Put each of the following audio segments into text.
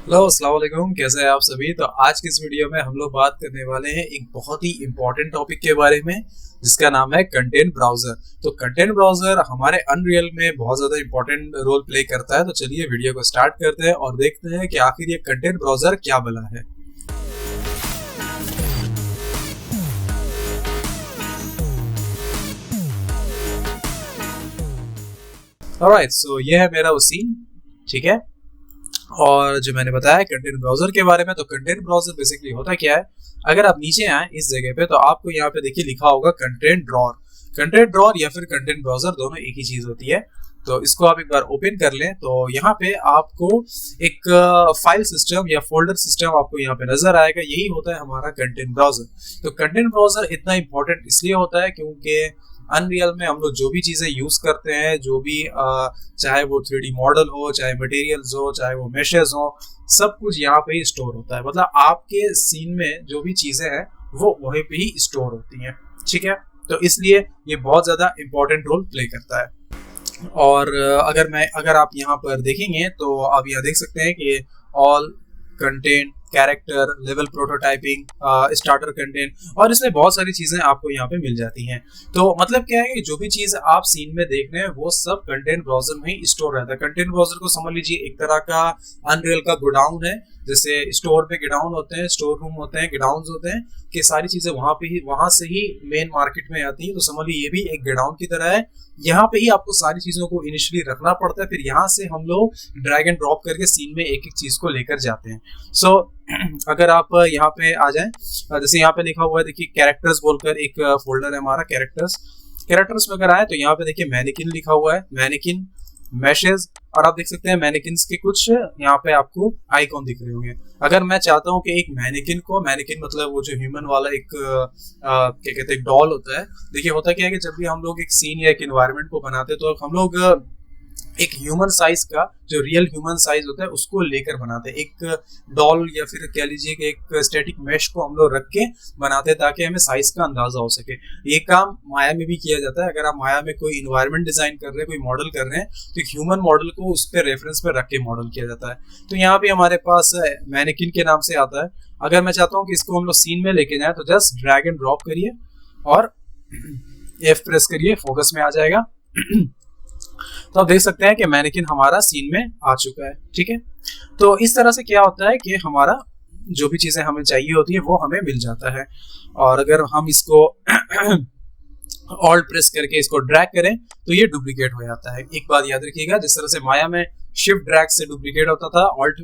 Hello अस्सलाम वालेकुम, कैसे हैं आप सभी। तो आज की इस वीडियो में हम लोग बात करने वाले हैं एक बहुत ही इम्पोर्टेंट टॉपिक के बारे में जिसका नाम है कंटेंट ब्राउजर। तो कंटेंट ब्राउजर हमारे अनरियल में बहुत ज़्यादा इम्पोर्टेंट रोल प्ले करता है। तो चलिए वीडियो को स्टार्ट करते हैं और देखते हैं कि आखिर ये कंटेंट ब्राउजर क्या भला है। ऑलराइट, सो ये है मेरा वो सीन, ठीक है। और जो मैंने बताया कंटेंट ब्राउजर के बारे में, तो कंटेंट ब्राउजर बेसिकली होता क्या है। अगर आप नीचे आए इस जगह पे तो आपको यहाँ पे देखिए लिखा होगा कंटेंट ड्रॉर। कंटेंट ड्रॉर या फिर कंटेंट ब्राउजर दोनों एक ही चीज होती है। तो इसको आप एक बार ओपन कर लें तो यहाँ पे आपको एक फाइल सिस्टम या फोल्डर सिस्टम आपको यहाँ पे नजर आएगा। यही होता है हमारा कंटेंट ब्राउजर। तो कंटेंट ब्राउजर इतना इंपॉर्टेंट इसलिए होता है क्योंकि अनरियल में हम लोग जो भी चीजें यूज करते हैं, जो भी चाहे वो 3D मॉडल हो, चाहे मटेरियल्स हो, चाहे वो मेशेस हो, सब कुछ यहाँ पे ही स्टोर होता है। मतलब आपके सीन में जो भी चीजें हैं वो वहीं पे ही स्टोर होती हैं, ठीक है। तो इसलिए ये बहुत ज्यादा इंपॉर्टेंट रोल प्ले करता है। और अगर आप यहाँ पर देखेंगे तो आप यहाँ देख सकते हैं कि all content, character, level prototyping, starter content, और इसमें बहुत सारी चीजें आपको यहाँ पे मिल जाती हैं। तो मतलब क्या है कि जो भी चीज आप सीन में देख रहे हैं वो सब कंटेंट ब्राउजर में ही स्टोर रहता है। कंटेंट ब्राउजर को समझ लीजिए एक तरह का अनरियल का गोडाउन है। जैसे स्टोर पे गोडाउन होते हैं, स्टोर रूम होते हैं, गोडाउन होते हैं, कि सारी चीजें वहां से ही मेन मार्केट में आती है। तो समझ लीजिए ये भी एक गोडाउन की तरह है। यहाँ पे ही आपको सारी चीजों को इनिशियली रखना पड़ता है, फिर यहाँ से हम लोग ड्रैग एंड ड्रॉप करके सीन में एक एक चीज को लेकर जाते हैं। सो अगर आप यहाँ पे आ जाएं, जैसे यहाँ पे लिखा हुआ है देखिए कैरेक्टर्स बोलकर एक फोल्डर है हमारा कैरेक्टर्स। कैरेक्टर्स में अगर आए तो यहाँ पे देखिए मैनिकिन लिखा हुआ है, मैनिकिन, मैशेस, और आप देख सकते हैं मैनिकिन्स के कुछ यहाँ पे आपको आइकॉन दिख रहे होंगे। अगर मैं चाहता हूँ कि एक मैनिकिन मतलब वो जो ह्यूमन वाला एक क्या कहते हैं डॉल होता है। देखिए होता क्या है कि जब भी हम लोग एक सीन या एक एनवायरनमेंट को बनाते हैं तो हम लोग एक ह्यूमन साइज का, जो रियल ह्यूमन साइज होता है उसको लेकर बनाते हैं। एक डॉल या फिर कह लीजिए कि एक स्टैटिक मेश को हम लोग रख के बनाते हैं ताकि हमें साइज का अंदाजा हो सके। ये काम माया में भी किया जाता है। अगर आप माया में कोई इन्वायरमेंट डिजाइन कर रहे हैं, कोई मॉडल कर रहे हैं, तो एक ह्यूमन मॉडल को उस पर रेफरेंस पे रख के मॉडल किया जाता है। तो यहाँ पे हमारे पास मैनिकिन के नाम से आता है। अगर मैं चाहता हूँ कि इसको हम लोग सीन में लेके जाए तो जस्ट ड्रैग एंड ड्रॉप करिए और एफ प्रेस करिए, फोकस में आ जाएगा। तो आप देख सकते हैं कि मैनिकिन हमारा सीन में आ चुका है, ठीक है। तो इस तरह से क्या होता है कि हमारा जो भी चीजें हमें चाहिए होती है वो हमें मिल जाता है। और अगर हम इसको ऑल्ट प्रेस करके इसको ड्रैग करें तो ये डुप्लीकेट हो जाता है। एक बात याद रखिएगा, जिस तरह से माया में शिफ्ट ड्रैग से डुप्लीकेट होता था, ऑल्ट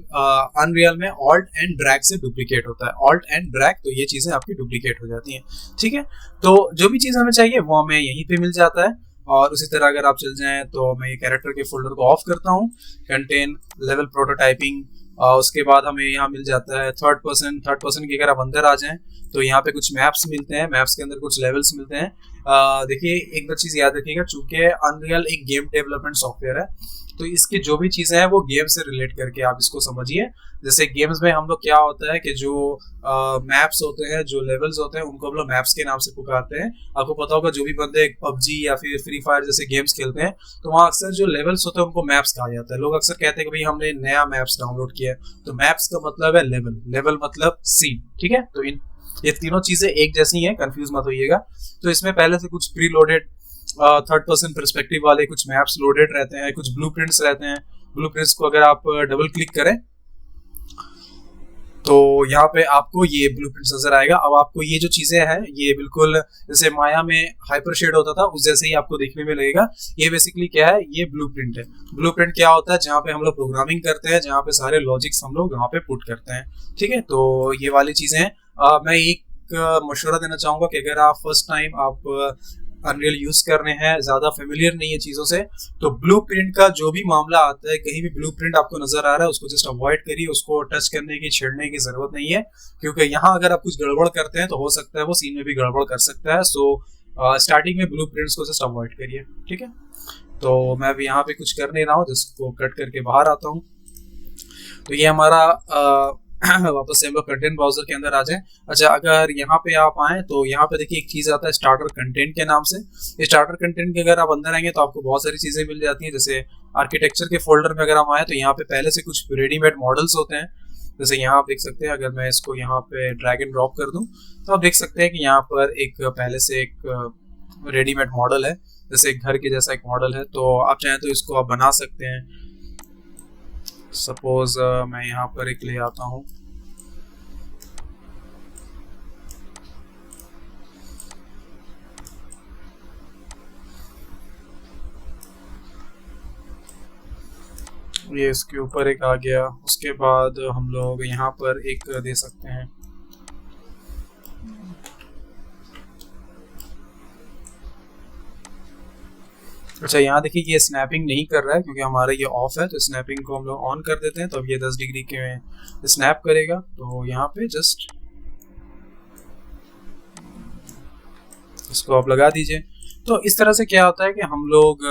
अनरियल में ऑल्ट एंड ड्रैग से डुप्लीकेट होता है। ऑल्ट एंड ड्रैग, तो ये चीजें आपकी डुप्लीकेट हो जाती हैं, ठीक है। तो जो भी चीज हमें चाहिए वो हमें यहीं पे मिल जाता है। और उसी तरह अगर आप चल जाएं तो मैं ये कैरेक्टर के फोल्डर को ऑफ करता हूँ, कंटेन, लेवल प्रोटोटाइपिंग, उसके बाद हमें यहाँ मिल जाता है थर्ड पर्सन की। अगर आप अंदर आ जाएं तो यहाँ पे कुछ मैप्स मिलते हैं, मैप्स के अंदर कुछ लेवल्स मिलते हैं। देखिए एक बार चीज याद रखिएगा, चूंकि अनरियल एक गेम डेवलपमेंट सॉफ्टवेयर है तो इसकी जो भी चीजें हैं वो गेम से रिलेट करके आप इसको समझिए। जैसे गेम्स में हम लोग क्या होता है कि जो मैप्स होते हैं, जो लेवल्स होते हैं, उनको हम लोग मैप्स के नाम से पुकारते हैं। आपको पता होगा जो भी बंदे पबजी या फिर फ्री फायर जैसे गेम्स खेलते हैं तो वहाँ अक्सर जो लेवल्स होते हैं उनको मैप्स कहा जाता है। लोग अक्सर कहते हैं कि भाई हमने नया मैप्स डाउनलोड किया है, तो मैप्स का मतलब है लेवल, लेवल मतलब सीन, ठीक है। तो ये तीनों चीजें एक जैसी हैं, कंफ्यूज मत होइएगा। तो इसमें पहले से कुछ pre loaded third person perspective वाले कुछ मैप्स लोडेड रहते हैं, कुछ ब्लूप्रिंट्स रहते हैं। ब्लूप्रिंट्स को अगर आप डबल क्लिक करें तो यहाँ पे आपको ये ब्लूप्रिंट्स नजर आएगा। अब आपको ये जो चीजें हैं ये बिल्कुल जैसे माया में हाइपर शेड होता था उस जैसे ही आपको देखने में लगेगा। ये बेसिकली क्या है, ये ब्लूप्रिंट है। ब्लूप्रिंट क्या होता है, जहाँ पे हम लोग प्रोग्रामिंग करते हैं, जहाँ पे सारे लॉजिक्स हम लोग यहाँ पे पुट करते हैं, ठीक है। तो ये वाली चीजें हैं। मैं एक मशवरा देना चाहूंगा कि अगर आप फर्स्ट टाइम आप अनरियल यूज कर रहे हैं, ज्यादा फेमिलियर नहीं है चीजों से, तो ब्लूप्रिंट का जो भी मामला आता है, कहीं भी ब्लूप्रिंट आपको नजर आ रहा है उसको जस्ट अवॉइड करिए। उसको टच करने की, छेड़ने की जरूरत नहीं है, क्योंकि यहाँ अगर आप कुछ गड़बड़ करते हैं तो हो सकता है वो सीन में भी गड़बड़ कर सकता है। सो स्टार्टिंग में ब्लूप्रिंट्स को जस्ट अवॉइड करिए, ठीक है। तो मैं अभी यहाँ पे कुछ कर नहीं रहा हूँ, जिसको कट करके बाहर आता हूँ। तो ये हमारा वापस से हम लोग कंटेंट ब्राउजर के अंदर आ जाए। अच्छा, अगर यहाँ पे आप आए तो यहाँ पे देखिए एक चीज आता है स्टार्टर कंटेंट के नाम से। स्टार्टर कंटेंट के अगर आप अंदर आएंगे तो आपको बहुत सारी चीजें मिल जाती हैं। जैसे आर्किटेक्चर के फोल्डर में अगर हम आए तो यहाँ पे पहले से कुछ रेडीमेड मॉडल्स होते हैं। जैसे यहाँ आप देख सकते हैं, अगर मैं इसको यहाँ पे ड्रैग एंड ड्रॉप कर दूं तो आप देख सकते हैं कि यहाँ पर एक पहले से एक रेडीमेड मॉडल है, जैसे एक घर के जैसा एक मॉडल है। तो आप चाहें तो इसको आप बना सकते हैं। सपोज मैं यहाँ पर एक ले आता हूँ, ये इसके ऊपर एक आ गया। उसके बाद हम लोग यहाँ पर एक दे सकते हैं, अच्छा यहाँ देखिए ये स्नैपिंग नहीं कर रहा है क्योंकि हमारा ये ऑफ है, तो स्नैपिंग को हम लोग ऑन कर देते हैं। तो अब ये 10 डिग्री के स्नैप करेगा। तो यहाँ पे जस्ट इसको आप लगा दीजिए। तो इस तरह से क्या होता है कि हम लोग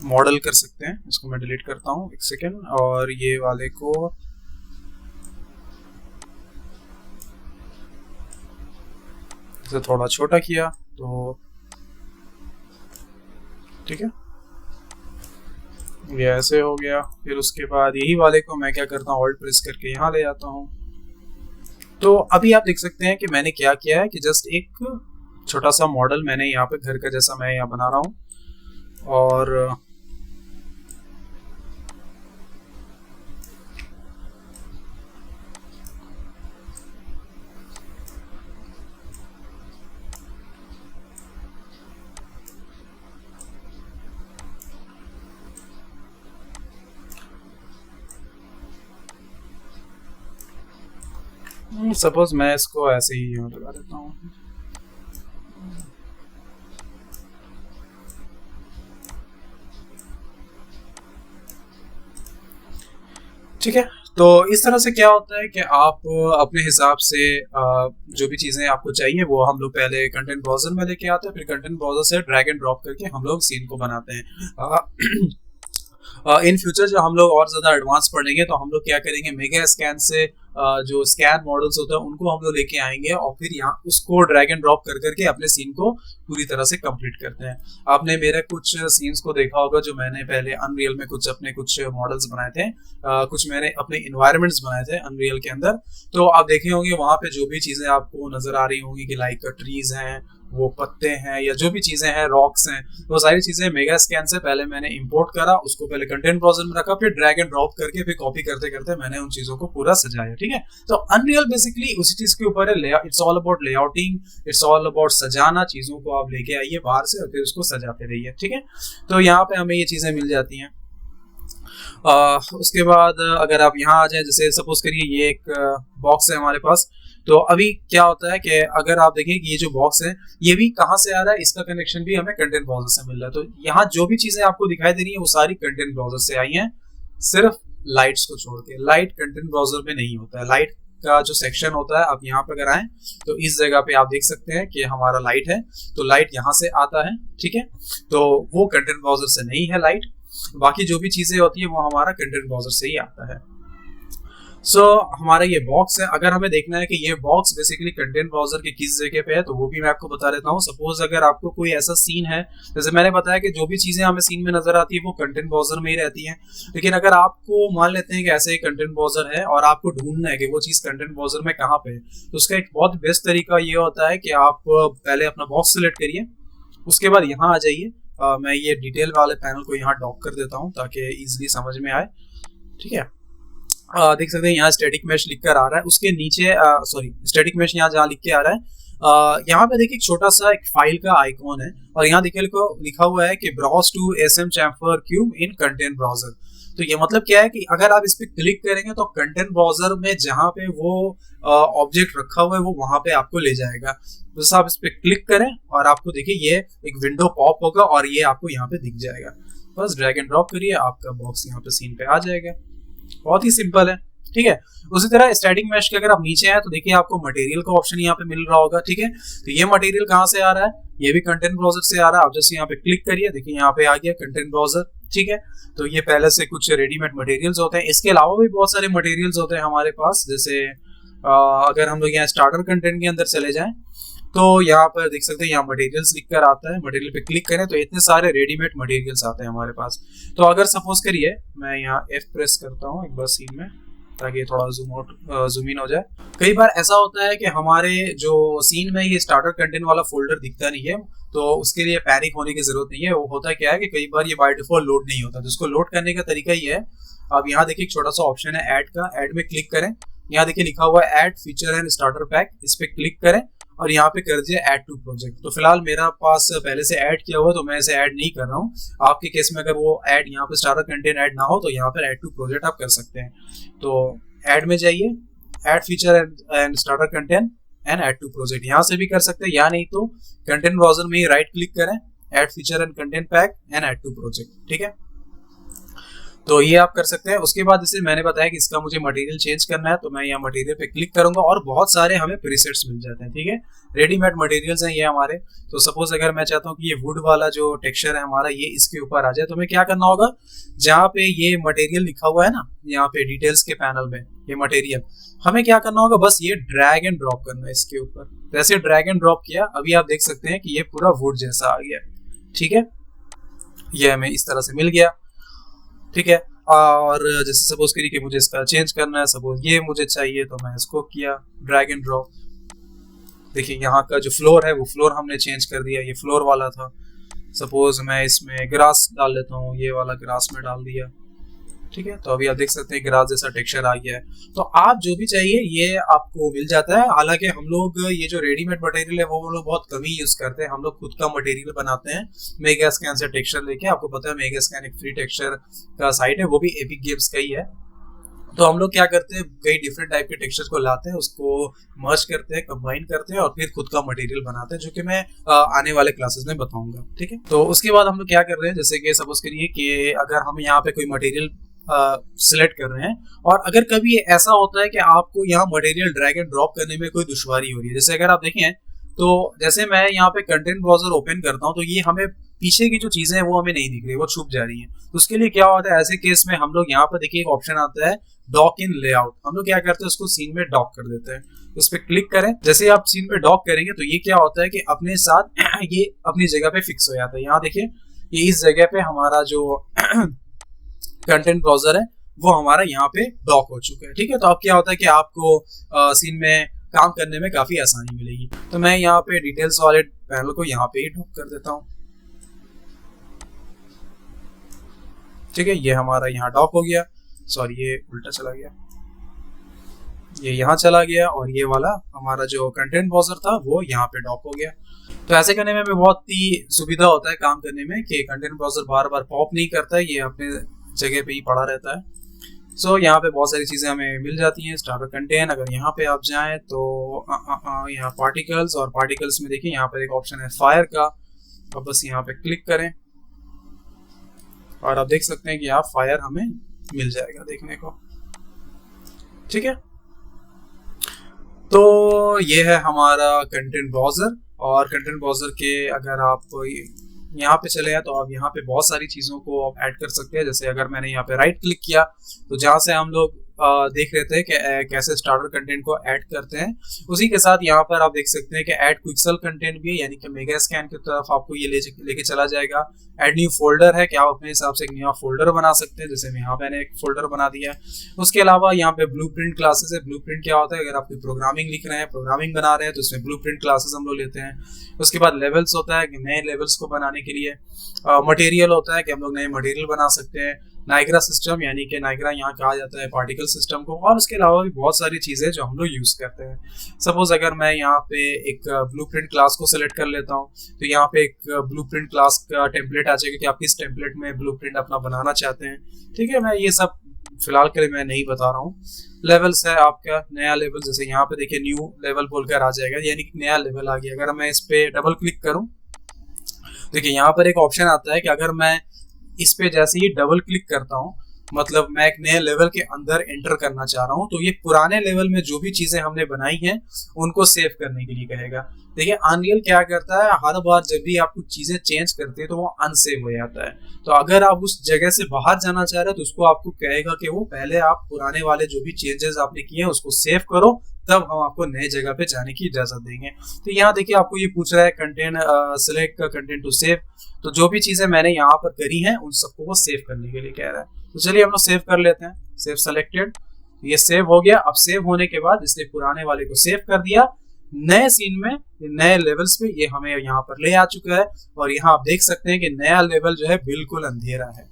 मॉडल कर सकते हैं। इसको मैं डिलीट करता हूँ, एक सेकेंड, और ये वाले को इसे थोड़ा छोटा किया तो ठीक है, ये ऐसे हो गया। फिर उसके बाद यही वाले को मैं क्या करता हूँ, ऑल्ट प्रेस करके यहाँ ले आता हूँ। तो अभी आप देख सकते हैं कि मैंने क्या किया है कि जस्ट एक छोटा सा मॉडल मैंने यहाँ पे घर का जैसा मैं यहाँ बना रहा हूँ, और सपोज मैं इसको ऐसे ही यहाँ लगा देता हूँ। ठीक है, तो इस तरह से क्या होता है कि आप अपने हिसाब से जो भी चीज़ें आपको चाहिए वो हम लोग पहले कंटेंट ब्राउजर में लेके आते हैं, फिर कंटेंट ब्राउजर से ड्रैग एंड ड्रॉप करके हम लोग सीन को बनाते हैं। इन फ्यूचर जो हम लोग और ज़्यादा एडवांस पढ़ेंगे तो हम लोग क्या करेंगे, मेगा स्कैन से जो स्कैन मॉडल्स होता है उनको हम लोग लेके आएंगे और फिर यहाँ उसको ड्रैग एंड ड्रॉप कर करके अपने सीन को पूरी तरह से कंप्लीट करते हैं। आपने मेरे कुछ सीन्स को देखा होगा जो मैंने पहले अनरियल में अपने कुछ मॉडल्स बनाए थे, कुछ मैंने अपने इन्वायरमेंट्स बनाए थे अनरियल के अंदर। तो आप देखे होंगे वहाँ पे जो भी चीज़ें आपको नजर आ रही होंगी कि लाइक ट्रीज हैं, वो पत्ते हैं, या जो भी चीजें हैं, रॉक्स हैं, वो सारी चीजें मेगा स्कैन से पहले मैंने इंपोर्ट करा, उसको पहले कंटेंट ब्राउजर में रखा, फिर ड्रैग एंड ड्रॉप करके फिर कॉपी करते करते मैंने उन चीजों को पूरा सजाया। ठीक है, तो अनरियल बेसिकली उसी चीज के ऊपर है, it's all about layouting, it's all about सजाना, चीजों को आप लेके आइए बाहर से और फिर उसको सजाते रहिए। ठीक है, तो यहाँ पे हमें ये चीजें मिल जाती हैं। उसके बाद अगर आप यहाँ आ जाए, जैसे सपोज करिए ये एक बॉक्स है हमारे पास, तो अभी क्या होता है कि अगर आप देखें कि ये जो बॉक्स है ये भी कहाँ से आ रहा है, इसका कनेक्शन भी हमें कंटेंट ब्राउजर से मिल रहा है। तो यहाँ जो भी चीजें आपको दिखाई दे रही है वो सारी कंटेंट ब्राउजर से आई हैं, सिर्फ लाइट्स को छोड़ के। लाइट कंटेंट ब्राउजर में नहीं होता है। लाइट का जो सेक्शन होता है, आप यहाँ पे अगर आए तो इस जगह पे आप देख सकते हैं कि हमारा लाइट है, तो लाइट यहाँ से आता है। ठीक है, तो वो कंटेंट ब्राउजर से नहीं है लाइट, बाकी जो भी चीजें होती है वो हमारा कंटेंट ब्राउजर से ही आता है। हमारा ये बॉक्स है। अगर हमें देखना है कि ये बॉक्स बेसिकली कंटेंट ब्राउजर के किस जगह पे है तो वो भी मैं आपको बता देता हूँ। सपोज अगर आपको कोई ऐसा सीन है, जैसे मैंने बताया कि जो भी चीजें हमें सीन में नजर आती है वो कंटेंट ब्राउजर में ही रहती हैं, लेकिन अगर आपको मान लेते हैं कि ऐसे एक कंटेंट ब्राउजर है और आपको ढूंढना है कि वो चीज कंटेंट ब्राउजर में कहाँ पे है, तो उसका एक बहुत बेस्ट तरीका ये होता है कि आप पहले अपना बॉक्स सिलेक्ट करिए, उसके बाद यहाँ आ जाइए। मैं ये डिटेल वाले पैनल को यहाँ डॉक कर देता हूँ ताकि इजिली समझ में आए। ठीक है, देख सकते हैं यहाँ स्टैटिक मैश लिख कर आ रहा है, उसके नीचे सॉरी स्टैटिक मैश यहाँ जहाँ लिख के आ रहा है, यहाँ पे देखिए छोटा सा एक फाइल का आइकॉन है और यहाँ देखिए लिखा हुआ है कि browse to SM chamfer cube in content browser. तो ये मतलब क्या है कि अगर आप इस पे क्लिक करेंगे तो कंटेंट ब्राउजर में जहाँ पे वो ऑब्जेक्ट रखा हुआ है वो वहां पे आपको ले जाएगा। तो जैसे आप इस पे क्लिक करें और आपको देखिए ये एक विंडो पॉप होगा और ये आपको यहाँ पे दिख जाएगा। बस ड्रैग एंड ड्रॉप करिए, आपका बॉक्स यहाँ पे सीन पे आ जाएगा। बहुत ही सिंपल है। ठीक है, उसी तरह स्टैटिक मैश के अगर आप नीचे आए तो देखिए आपको मटेरियल का ऑप्शन यहाँ पे मिल रहा होगा। ठीक है, तो ये मटेरियल कहाँ से आ रहा है, ये भी कंटेंट ब्राउजर से आ रहा है। आप जैसे यहाँ पे क्लिक करिए, देखिए यहाँ पे आ गया कंटेंट ब्राउजर। ठीक है, तो ये पहले से कुछ रेडीमेड मटेरियल्स होते हैं, इसके अलावा भी बहुत सारे मटेरियल्स होते हैं हमारे पास। जैसे अगर हम लोग यहाँ स्टार्टर कंटेंट के अंदर चले जाएं तो यहाँ पर देख सकते हैं यहाँ मटेरियल्स लिख कर आता है, मटेरियल पे क्लिक करें तो इतने सारे रेडीमेड मटेरियल्स आते हैं हमारे पास। तो अगर सपोज करिए मैं यहाँ F प्रेस करता हूँ एक बार सीन में, ताकि थोड़ा जूम इन हो जाए। कई बार ऐसा होता है कि हमारे जो सीन में ये स्टार्टर कंटेंट वाला फोल्डर दिखता नहीं है, तो उसके लिए पैनिक होने की जरूरत नहीं है। वो होता क्या है कि कई बार ये बाय डिफॉल्ट लोड नहीं होता, तो इसको लोड करने का तरीका ये है, अब यहाँ देखिए एक छोटा सा ऑप्शन है ऐड का, ऐड में क्लिक करें, यहाँ देखिए लिखा हुआ है add feature and starter pack, इस पे क्लिक करें और यहाँ पे कर दिया ऐड टू प्रोजेक्ट। तो फिलहाल मेरा पास पहले से ऐड किया हुआ है तो मैं इसे ऐड नहीं कर रहा हूँ। आपके केस में अगर वो ऐड यहाँ पे स्टार्टर कंटेंट ऐड ना हो तो यहाँ पर ऐड टू प्रोजेक्ट आप कर सकते हैं। तो ऐड में जाइए, add feature and starter content and add to project, यहाँ से भी कर सकते हैं, या नहीं तो कंटेंट ब्राउजर में ही राइट क्लिक करें, add feature and content pack and add to project. ठीक है, तो ये आप कर सकते हैं। उसके बाद जैसे मैंने बताया कि इसका मुझे मटेरियल चेंज करना है, तो मैं यहाँ मटेरियल पे क्लिक करूंगा और बहुत सारे हमें प्रीसेट्स मिल जाते हैं। ठीक है, रेडीमेड मटेरियल्स हैं ये हमारे। तो सपोज अगर मैं चाहता हूँ कि ये वुड वाला जो टेक्सचर है हमारा ये इसके ऊपर आ जाए, तो हमें क्या करना होगा, जहाँ पे ये मटेरियल लिखा हुआ है ना, यहाँ पे डिटेल्स के पैनल में ये मटेरियल, हमें क्या करना होगा, बस ये ड्रैग एंड ड्रॉप करना है इसके ऊपर। जैसे ड्रैग एंड ड्रॉप किया, अभी आप देख सकते हैं कि ये पूरा वुड जैसा आ गया। ठीक है, ये हमें इस तरह से मिल गया। ठीक है, और जैसे सपोज करिए कि मुझे इसका चेंज करना है, सपोज ये मुझे चाहिए, तो मैं इसको किया ड्रैग एंड ड्रॉप। देखिए यहाँ का जो फ्लोर है वो फ्लोर हमने चेंज कर दिया, ये फ्लोर वाला था। सपोज मैं इसमें ग्रास डाल लेता हूँ, ये वाला ग्रास में डाल दिया। ठीक है, तो अभी आप देख सकते हैं ग्रास जैसा टेक्सचर आ गया है। तो आप जो भी चाहिए ये आपको मिल जाता है। हालांकि हम लोग ये जो रेडीमेड मटेरियल है वो हम लोग बहुत कम ही यूज करते हैं, हम लोग खुद का मटेरियल बनाते हैं मेगा स्कैन से टेक्सचर लेके। आपको पता है मेगा स्कैन एक फ्री टेक्सचर का साइट है, वो भी एपिक गेम्स का ही है। तो हम लोग क्या करते हैं, कई डिफरेंट टाइप के टेक्सचर को लाते हैं, उसको मर्ज करते हैं, कंबाइन करते हैं और फिर खुद का मटेरियल बनाते हैं, जो कि मैं आने वाले क्लासेस में बताऊंगा। ठीक है, तो उसके बाद हम लोग क्या कर रहे हैं, जैसे कि सपोज करिए कि अगर हम यहाँ पे कोई मटेरियल सिलेक्ट कर रहे हैं और अगर कभी ऐसा होता है कि आपको यहाँ मटेरियल ड्रैग एंड ड्रॉप करने में कोई दुश्वारी हो रही है, जैसे अगर आप देखें तो जैसे मैं यहाँ पे कंटेंट ब्राउजर ओपन करता हूँ तो ये हमें पीछे की जो चीजें हैं वो हमें नहीं दिख रही, वो छुप जा रही हैं। तो उसके लिए क्या होता है, ऐसे केस में हम लोग यहाँ पर देखिए एक ऑप्शन आता है डॉक इन लेआउट, हम लोग क्या करते हैं उसको सीन में डॉक कर देते हैं। उस पर क्लिक करें, जैसे आप सीन पे डॉक करेंगे तो ये क्या होता है कि अपने साथ ये अपनी जगह पे फिक्स हो जाता है। यहाँ देखिए ये इस जगह पे हमारा जो कंटेंट ब्राउजर है वो हमारा यहाँ पे डॉक हो चुका है। ठीक है, तो अब क्या होता है कि आपको सीन में काम करने में काफी आसानी मिलेगी। तो मैं यहाँ पे डिटेल्स वाले पैनल को यहाँ पे ही डॉक कर देता हूँ। ठीक है, ये हमारा यहाँ डॉक हो गया, सॉरी ये उल्टा चला गया, ये यहाँ चला गया और ये वाला हमारा जो कंटेंट ब्राउजर था वो यहाँ पे डॉक हो गया। तो ऐसे करने में हमें बहुत ही सुविधा होता है काम करने में कि कंटेंट ब्राउजर बार बार पॉप नहीं करता है, ये अपने जगह पे ही पड़ा रहता है। सो यहाँ पे बहुत सारी चीज़ें हमें मिल जाती हैं। स्टार्टर कंटेंट, अगर यहाँ पे आप जाएं तो यहाँ पार्टिकल्स, और पार्टिकल्स में देखिए यहाँ पर एक ऑप्शन है फायर का, अब बस यहाँ पे क्लिक करें और आप देख सकते हैं कि यहाँ फायर हमें मिल जाएगा देखने को। ठीक है, तो ये है हमारा कंटेंट ब्राउजर। और कंटेंट ब्राउजर के अगर आप यहाँ पे चले हैं तो आप यहाँ पे बहुत सारी चीज़ों को आप ऐड कर सकते हैं। जैसे अगर मैंने यहाँ पे राइट क्लिक किया तो जहाँ से हम लोग देख रहे थे कि कैसे स्टार्टर कंटेंट को ऐड करते हैं, उसी के साथ यहाँ पर आप देख सकते हैं कि ऐड क्विक्सल कंटेंट भी है, यानी कि मेगा स्कैन की तरफ आपको ये लेके चला जाएगा। ऐड न्यू फोल्डर है कि आप अपने हिसाब से एक नया फोल्डर बना सकते हैं, जैसे यहाँ मैंने एक फोल्डर बना दिया है। उसके अलावा यहाँ पे ब्लूप्रिंट क्लासेस है। ब्लूप्रिंट क्या होता है, अगर आप कोई प्रोग्रामिंग लिख रहे हैं, प्रोग्रामिंग बना रहे हैं तो उसमें ब्लूप्रिंट क्लासेस हम लोग लेते हैं। उसके बाद लेवल्स होता है कि नए लेवल्स को बनाने के लिए, मटेरियल होता है कि हम लोग नए मटेरियल बना सकते हैं। नाइग्रा सिस्टम, यानी कि नाइग्रा यहाँ कहा जाता है पार्टिकल सिस्टम को, और उसके अलावा भी बहुत सारी चीज़ें जो हम लोग यूज़ करते हैं। सपोज अगर मैं यहाँ पे एक ब्लूप्रिंट क्लास को सिलेक्ट कर लेता हूँ तो यहाँ पे एक ब्लूप्रिंट क्लास का टेम्पलेट आ जाएगा कि आप किस टेम्पलेट में ब्लूप्रिंट अपना बनाना चाहते हैं। ठीक है, मैं ये सब फिलहाल के लिए मैं नहीं बता रहा हूँ। लेवल्स है आपका नया लेवल, जैसे यहाँ पे देखिए न्यू लेवल बोलकर आ जाएगा, यानी कि नया लेवल आ गया। अगर मैं इस पे डबल क्लिक करूँ, देखिए यहाँ पर एक ऑप्शन आता है कि अगर मैं इस पे जैसे ही डबल क्लिक करता हूँ, मतलब मैं एक नए लेवल के अंदर एंटर करना चाह रहा हूँ, तो ये पुराने लेवल में जो भी चीजें हमने बनाई हैं उनको सेव करने के लिए कहेगा। देखिए अनरियल क्या करता है, हर बार जब भी आप कुछ चीजें चेंज करते हैं तो वो अनसेव हो जाता है। तो अगर आप उस जगह से बाहर जाना चाह रहे हैं तो उसको आपको कहेगा कि वो पहले आप पुराने वाले जो भी चेंजेस आपने किए हैं उसको सेव करो, तब हम आपको नए जगह पे जाने की इजाजत देंगे। तो यहाँ देखिए आपको ये पूछ रहा है content select content to save, तो जो भी चीजें मैंने यहाँ पर करी हैं उन सबको वो सेव करने के लिए कह रहा है। तो चलिए हम लोग सेव कर लेते हैं, सेव सेलेक्टेड। ये सेव हो गया। अब सेव होने के बाद इसने पुराने वाले को सेव कर दिया। नए सीन में, नए लेवल्स पे ये हमें यहाँ पर ले आ चुका है। और यहाँ आप देख सकते हैं कि नया लेवल जो है बिल्कुल अंधेरा है।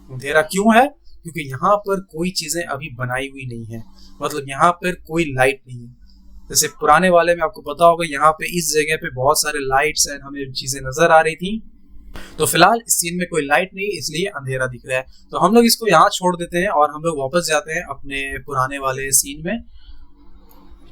अंधेरा क्यों है? क्योंकि यहाँ पर कोई चीजें अभी बनाई हुई नहीं है, मतलब यहाँ पर कोई लाइट नहीं है। जैसे पुराने वाले में आपको पता होगा यहाँ पे इस जगह पे बहुत सारे लाइट्स एंड हमें चीजें नजर आ रही थी। तो फिलहाल इस सीन में कोई लाइट नहीं, इसलिए अंधेरा दिख रहा है। तो हम लोग इसको यहाँ छोड़ देते हैं और हम लोग वापस जाते हैं अपने पुराने वाले सीन में।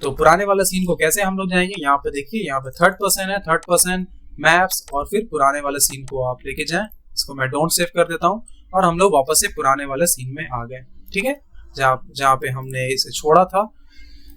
तो पुराने वाला सीन को कैसे हम लोग जाएंगे, यहाँ पे देखिए, यहाँ पे थर्ड पर्सन है, थर्ड पर्सन मैप्स, और फिर पुराने वाले सीन को आप लेके जाएं। इसको मैं डोंट सेव कर देता हूँ और हम लोग वापस से पुराने वाले सीन में आ गए। ठीक है, जहाँ पे हमने इसे छोड़ा था।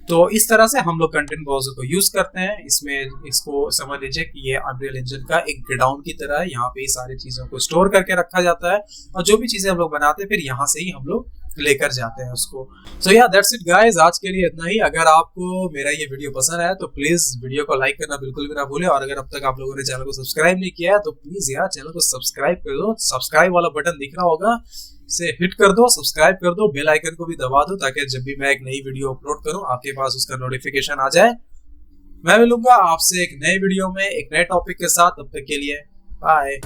तो इस तरह से हम लोग कंटेंट ब्राउजर को यूज करते हैं। इसमें इसको समझ लीजिए कि ये अनरियल इंजन का एक गोडाउन की तरह है। यहाँ पे ये सारी चीजों को स्टोर करके रखा जाता है और जो भी चीजें हम लोग बनाते हैं फिर यहाँ से ही हम लोग लेकर जाते हैं उसको। सो या दैट्स इट गाइस, आज के लिए इतना ही। अगर आपको मेरा ये वीडियो पसंद आया तो प्लीज वीडियो को लाइक करना बिल्कुल भी ना भूलें। और अगर अब तक आप लोगों ने चैनल को सब्सक्राइब नहीं किया है तो प्लीज यार चैनल को सब्सक्राइब कर दो। सब्सक्राइब वाला बटन दिख रहा होगा, से हिट कर दो, सब्सक्राइब कर दो, बेल आइकन को भी दबा दो ताकि जब भी मैं एक नई वीडियो अपलोड करूं आपके पास उसका नोटिफिकेशन आ जाए। मैं मिलूंगा आपसे एक नए वीडियो में एक नए टॉपिक के साथ। तब तक के लिए बाय।